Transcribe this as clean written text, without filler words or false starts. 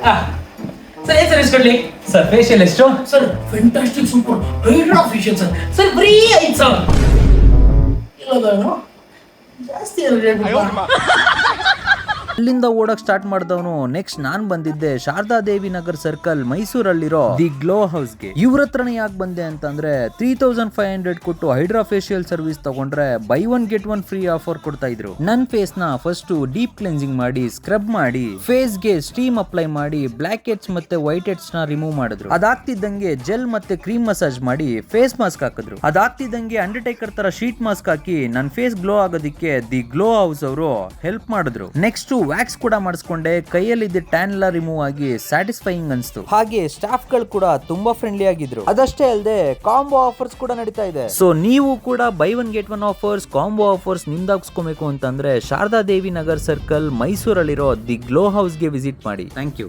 Sir ಏನ್ service ಕೊಡ್ಲಿ sir facial ಎಷ್ಟು? Sir fantastic super hydra facial sir. Sir ಬರೀ 5,000 ಇಲ್ಲ ಜಾಸ್ತಿ ಅಲ್ಲಿಂದ ಓಡಕ್ ಸ್ಟಾರ್ಟ್ ಮಾಡಿದವನು ನೆಕ್ಸ್ಟ್ ನಾನ್ ಬಂದಿದ್ದೆ ಶಾರದಾ ದೇವಿ ನಗರ್ ಸರ್ಕಲ್ ಮೈಸೂರಲ್ಲಿರೋ ದಿ ಗ್ಲೋ ಹೌಸ್ಗೆ. ಇವ್ರ ಹತ್ರನೇ ಯಾಕೆ ಬಂದೆ ಅಂತಂದ್ರೆ 3500 ಕೊಟ್ಟು ಹೈಡ್ರಾ ಫೇಶಿಯಲ್ ಸರ್ವಿಸ್ ತಗೊಂಡ್ರೆ ಬೈ 1 get 1 ಫ್ರೀ ಆಫರ್ ಕೊಡ್ತಾ ಇದ್ರು. ನನ್ ಫೇಸ್ ನ ಫಸ್ಟ್ ಡೀಪ್ ಕ್ಲೆನ್ಸಿಂಗ್ ಮಾಡಿ ಸ್ಕ್ರಬ್ ಮಾಡಿ ಫೇಸ್ ಗೆ ಸ್ಟೀಮ್ ಅಪ್ಲೈ ಮಾಡಿ ಬ್ಲಾಕ್ ಹೆಡ್ಸ್ ಮತ್ತೆ ವೈಟ್ ಹೆಡ್ಸ್ ನ ರಿಮೂವ್ ಮಾಡಿದ್ರು. ಅದಾಗ್ತಿದ್ದಂಗೆ ಜೆಲ್ ಮತ್ತೆ ಕ್ರೀಮ್ ಮಸಾಜ್ ಮಾಡಿ ಫೇಸ್ ಮಾಸ್ಕ್ ಹಾಕಿದ್ರು. ಅದಾಗ್ತಿದ್ದಂಗೆ ಅಂಡರ್ಟೇಕರ್ ತರ ಶೀಟ್ ಮಾಸ್ಕ್ ಹಾಕಿ ನನ್ face glow ಆಗೋದಿಕ್ಕೆ the glow house ಅವರು ಹೆಲ್ಪ್ ಮಾಡಿದ್ರು. ನೆಕ್ಸ್ಟ್ ವ್ಯಾಕ್ಸ್ ಕೂಡ ಮಾಡಿಸ್ಕೊಂಡೆ, ಕೈಯಲ್ಲಿದ್ದ ಟ್ಯಾನ್ ಎಲ್ಲ ರಿಮೂವ್ ಆಗಿ ಸ್ಯಾಟಿಸ್ಫೈಯಿಂಗ್ ಅನ್ಸ್ತು. ಹಾಗೆ ಸ್ಟಾಫ್ ಗಳು ಕೂಡ ತುಂಬಾ ಫ್ರೆಂಡ್ಲಿ ಆಗಿದ್ರು. ಅದಷ್ಟೇ ಅಲ್ಲದೆ ಕಾಂಬೋ ಆಫರ್ಸ್ ಕೂಡ ನಡೀತಾ ಇದೆ. ಸೊ ನೀವು ಕೂಡ buy 1 get 1 offers combo offers ನಿಮ್ದಾಗಿಸ್ಕೋಬೇಕು ಅಂತಂದ್ರೆ ಶಾರದಾ ದೇವಿ ನಗರ್ ಸರ್ಕಲ್ ಮೈಸೂರಲ್ಲಿರೋ ದಿ ಗ್ಲೋ ಹೌಸ್ ಗೆ ವಿಸಿಟ್ ಮಾಡಿ. Thank you.